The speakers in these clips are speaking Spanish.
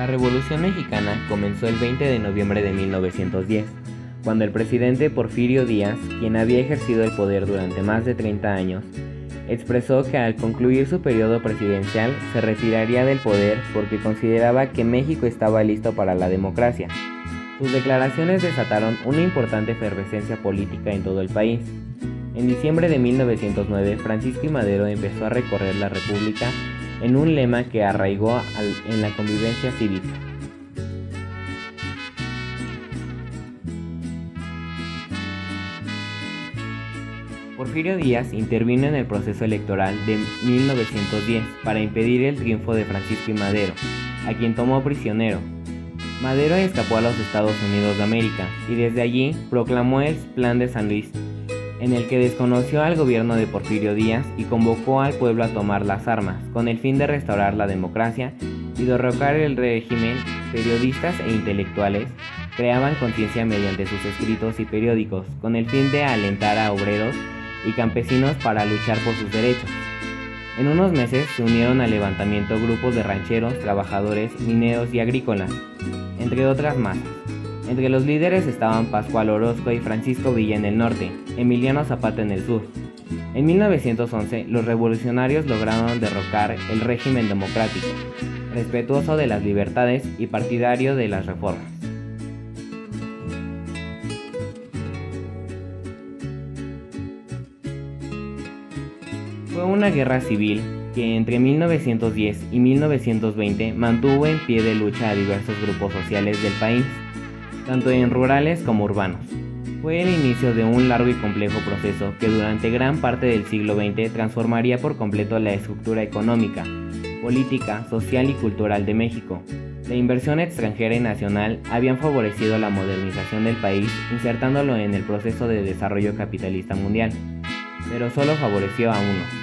La Revolución Mexicana comenzó el 20 de noviembre de 1910, cuando el presidente Porfirio Díaz, quien había ejercido el poder durante más de 30 años, expresó que al concluir su periodo presidencial se retiraría del poder porque consideraba que México estaba listo para la democracia. Sus declaraciones desataron una importante efervescencia política en todo el país. En diciembre de 1909, Francisco I. Madero empezó a recorrer la República en un lema que arraigó en la convivencia cívica. Porfirio Díaz intervino en el proceso electoral de 1910 para impedir el triunfo de Francisco I. Madero, a quien tomó prisionero. Madero escapó a los Estados Unidos de América y desde allí proclamó el Plan de San Luis, en el que desconoció al gobierno de Porfirio Díaz y convocó al pueblo a tomar las armas, con el fin de restaurar la democracia y derrocar el régimen. Periodistas e intelectuales creaban conciencia mediante sus escritos y periódicos, con el fin de alentar a obreros y campesinos para luchar por sus derechos. En unos meses se unieron al levantamiento grupos de rancheros, trabajadores, mineros y agrícolas, entre otras masas. Entre los líderes estaban Pascual Orozco y Francisco Villa en el norte, Emiliano Zapata en el sur. En 1911, los revolucionarios lograron derrocar el régimen democrático, respetuoso de las libertades y partidario de las reformas. Fue una guerra civil que entre 1910 y 1920 mantuvo en pie de lucha a diversos grupos sociales del país, tanto en rurales como urbanos. Fue el inicio de un largo y complejo proceso que durante gran parte del siglo XX transformaría por completo la estructura económica, política, social y cultural de México. La inversión extranjera y nacional habían favorecido la modernización del país, insertándolo en el proceso de desarrollo capitalista mundial, pero solo favoreció a uno.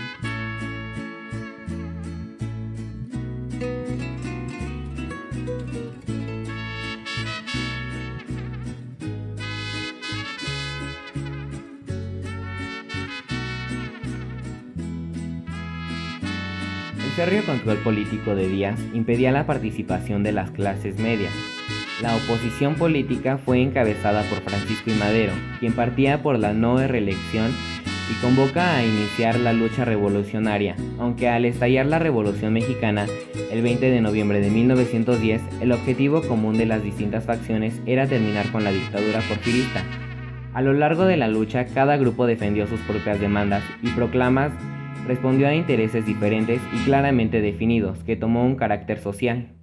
El férreo control político de Díaz impedía la participación de las clases medias. La oposición política fue encabezada por Francisco I. Madero, quien partía por la no reelección y convoca a iniciar la lucha revolucionaria, aunque al estallar la Revolución Mexicana, el 20 de noviembre de 1910, el objetivo común de las distintas facciones era terminar con la dictadura porfirista. A lo largo de la lucha, cada grupo defendió sus propias demandas y proclamas, respondió a intereses diferentes y claramente definidos, que tomó un carácter social.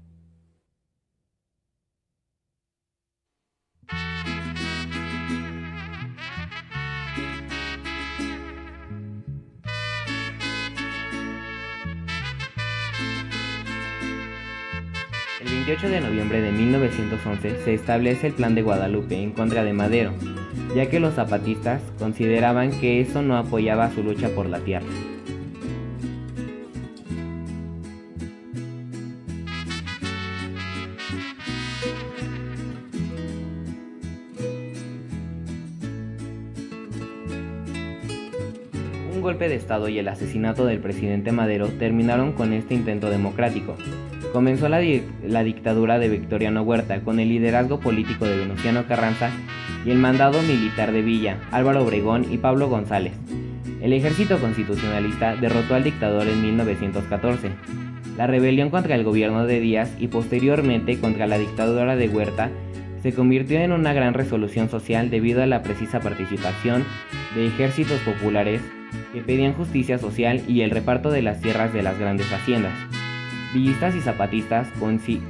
El 28 de noviembre de 1911 se establece el Plan de Guadalupe en contra de Madero, ya que los zapatistas consideraban que eso no apoyaba su lucha por la tierra. Un golpe de Estado y el asesinato del presidente Madero terminaron con este intento democrático. Comenzó la dictadura de Victoriano Huerta con el liderazgo político de Venustiano Carranza y el mandado militar de Villa, Álvaro Obregón y Pablo González. El ejército constitucionalista derrotó al dictador en 1914. La rebelión contra el gobierno de Díaz y posteriormente contra la dictadura de Huerta se convirtió en una gran resolución social debido a la precisa participación de ejércitos populares que pedían justicia social y el reparto de las tierras de las grandes haciendas. Villistas y zapatistas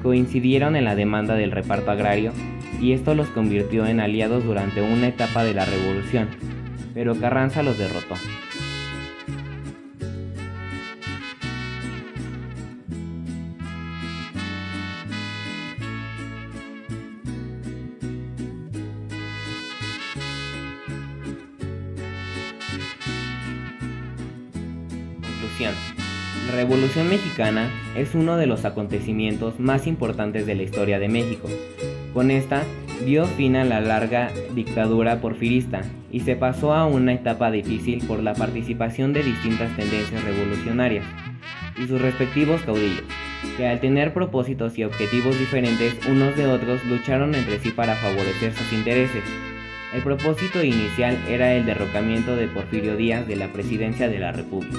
coincidieron en la demanda del reparto agrario y esto los convirtió en aliados durante una etapa de la revolución, pero Carranza los derrotó. Conclusión. La Revolución Mexicana es uno de los acontecimientos más importantes de la historia de México. Con esta dio fin a la larga dictadura porfirista y se pasó a una etapa difícil por la participación de distintas tendencias revolucionarias y sus respectivos caudillos. que al tener propósitos y objetivos diferentes unos de otros lucharon entre sí para favorecer sus intereses. El propósito inicial era el derrocamiento de Porfirio Díaz de la presidencia de la República.